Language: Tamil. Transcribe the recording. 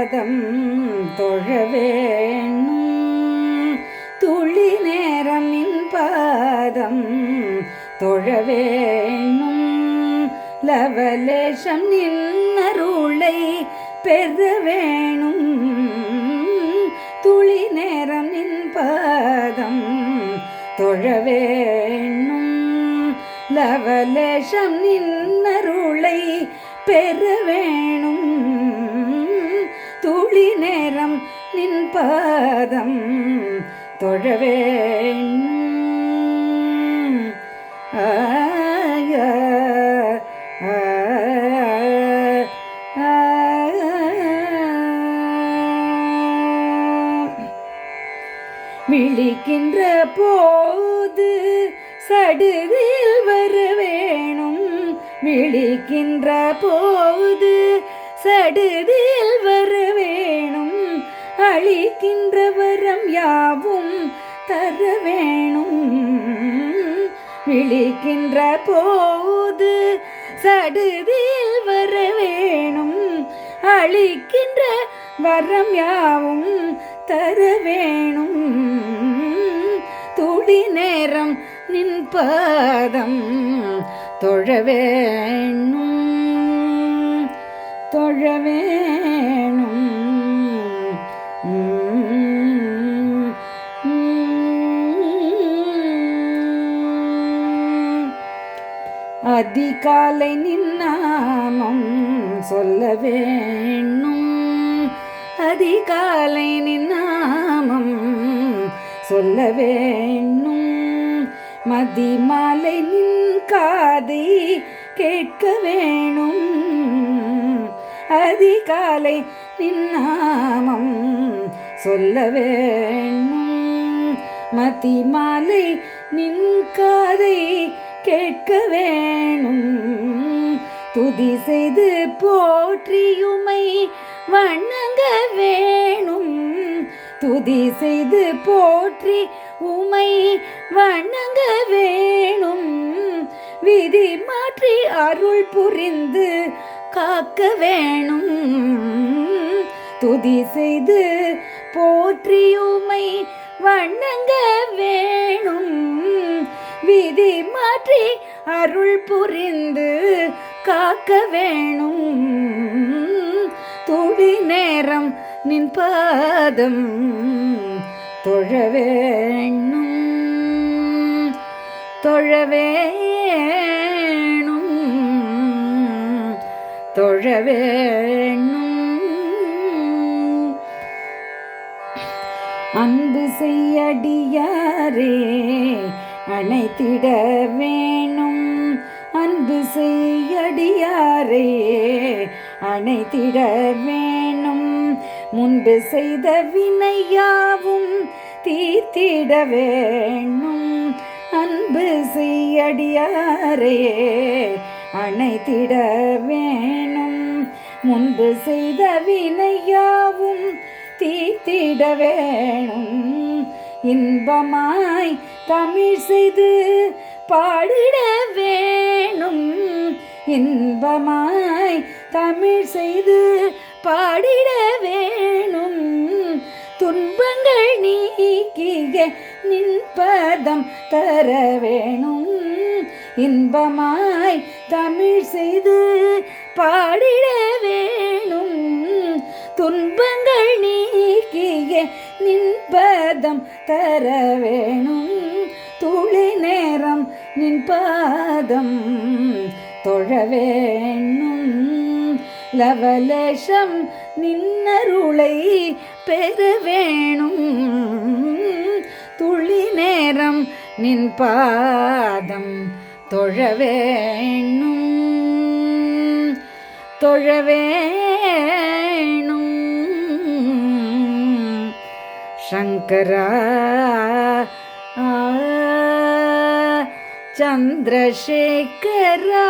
பாதம் தொழ வேணும். துளி நேரம் நின் பாதம் தொழ வேணும். லவலேசம் நின்னருளை பெற வேணும். துளி நேரம் நின் பாதம் தொழ வேணும். லவலேசம் நின்னருளை பெற வேணும். துளி நேரம் நின் பாதம் தொழ வேணும். விழிக்கின்ற போது சடுதில் வர வேணும். விழிக்கின்ற போது சடுதில் வர வேணும். அளிக்கின்ற வரம் யாவும் தர வேணும். விழிக்கின்ற போது சடுதில் வர வேணும். அளிக்கின்ற வரம் யாவும் தர வேணும். துளி நேரம் நின் பாதம் தொழ வேணும். தொழ வேணும். அதிகாலை நின் நாமம் சொல்ல வேணும். அதிகாலை நின் நாமம் சொல்ல வேணும். மதிமாலை நின் காதை கேட்க வேணும். அதிகாலை நின் நாமம் சொல்ல வேணும். மதிமாலை நின் காதை கேட்க வேணும். துதி செய்து போற்றியுமை வணங்க வேணும். துதி செய்து போற்றி உமை வணங்க வேணும். விதி மாற்றி அருள் புரிந்து காக்க வேணும். துதி செய்து போற்றி உமை வணங்க வேணும். விதி மாற்றி அருள் புரிந்து காக்க வேணும். துளி நேரம் நின் பாதம் தொழ வேணும். தொழ வேணும். தொழ வேணும். அன்பு செய்யடியாரே அணைத்திட வேணும். அன்பு செய்யடியாரே அணைத்திட வேணும். முன்பு செய்த வினையாவும் தீர்த்திட வேணும். அன்பு செய்யடியாரே அணைத்திட வேணும். முன்பு செய்த வினையாவும் தீர்த்திட வேணும். இன்பமாய் தமிழ் செய்து பாடிட வேணும். இன்பமாய் தமிழ் செய்து பாடிட வேணும். துன்பங்கள் நீக்கிய நின் பதம் தர வேணும். இன்பமாய் தமிழ் செய்து பாடிட வேணும். துன்பங்கள் நீக்கிய நின் பதம் தர வேணும். துளி நேரம் நின் பாதம் தொழ வேணும். லவலேசம் நின்னருளை பெற வேணும். துளி நேரம் நின் பாதம் தொழ வேணும். தொழ வேணும். சங்கரா சந்திரசேகரா